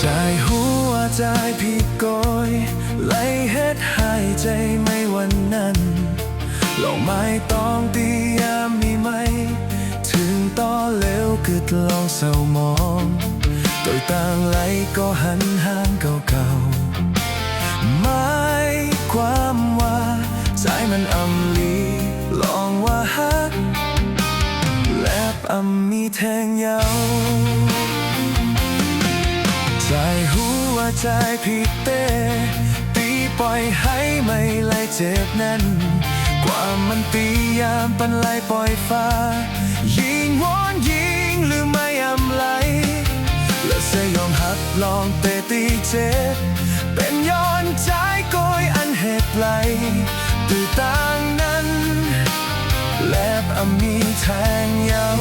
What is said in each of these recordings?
ใจหัวใจผิดโกยไล่เฮ็ดให้ใจไม่วันนั้นลองไม่ต้องตียามมีไหมถึงต่อเร็วกึดลองเศร้ามองโดยต่างไหลก็หันห่างเก่าๆหมายความว่าใจมันอำลีลองว่าฮักแลบอำมีแทงยาวใจหัวใจผิดเต้ตีปล่อยให้ไม่ไล่เจ็บนั้นกว่ามันตียามปันไล่ปล่อยฟ้ายิงวอนยิงหรือไม่อำไหลและเสยยอมหักลองเตะตีเจ็บเป็นย้อนใจโกยอันเหตุไหลตือต่างนั้นแลบอำมีแทงยาว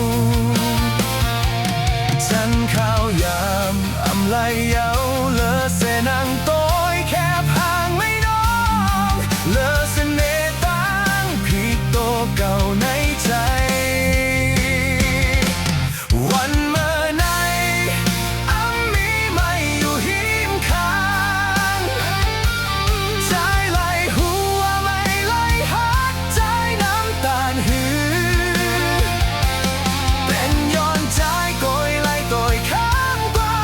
ฉันข้าวยามอำไหลยาวเลอเสนังโต้ยแคบห่างไม่น้องเลอเสน่ห์ตั้งผิดโตเก่าในใจวันเมื่อไหนอำมีไม่อยู่หิมข้างใจไหลหัวไม่ไหลหักใจน้ำตาลหือเป็นย้อนใจโกยไล่ต่อยข้างกว่า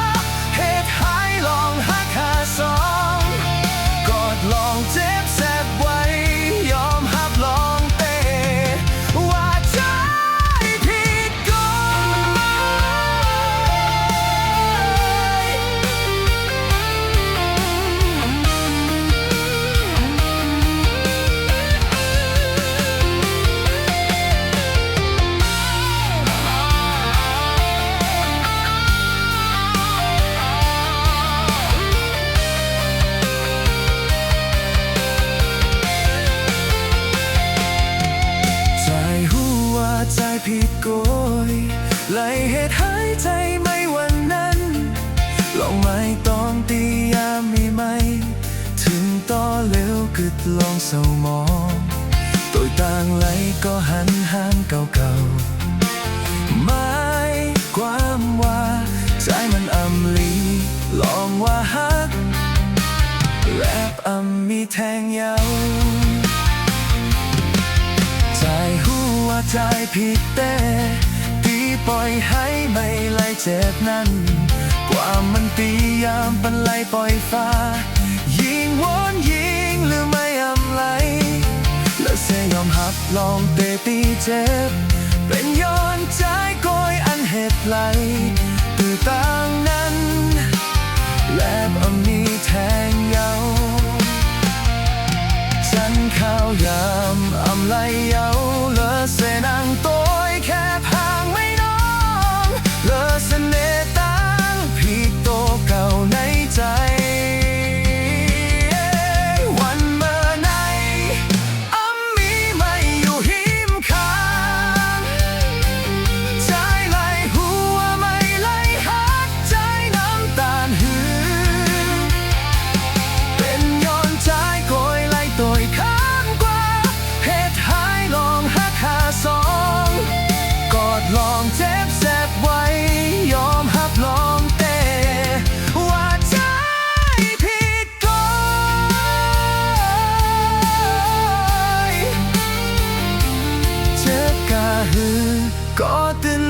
เหตุหายลองหักหาสองกอดลองเจ็บแสบไว้ยอมหับลองเตะว่าใจผิดกใจหัวใจผิดโกยไล่เหตุหายใจไม่วันนั้นลองไม่ต้องตียามมีไหมถึงต่อเร็วกึดลองเศร้ามองตัวต่างไหลก็หันห่างเก่าๆหมายความว่าใจมันอำลีลองว่าฮักแลบอำมีแทงยาวใจหัวใจผิดเต้ตีปล่อยให้ไม่ไล่เจ็บนั้นกว่ามันตียามปันไล่ปล่อยฟ้ายิงวอนยิงหรือไม่อำไหลและเสยยอมหับลองเตะตีเจ็บเป็นย้อนใจโกยอันเหตุไหลตือต่างนั้นแลบอำมีแทงยาวฉันข้าวยามอำไหลยาวเลอเสนังโต้ยแคบห่างไม่น้องเลอเสน่ห์ตั้งผิดโตเก่าในใจวันเมื่อไหนอำมีไม่อยู่หิมข้างใจไหลหัวไม่ไหลหักใจน้ำตาลหือเป็นย้อนใจโกยไล่ต่อยข้างกว่าเหตุหายลองหักหาสองกอดลองเจ็บแสบไว้ยอมหับลองเตะว่าใจผิดโกยเจ็บกะหือก็ตื่น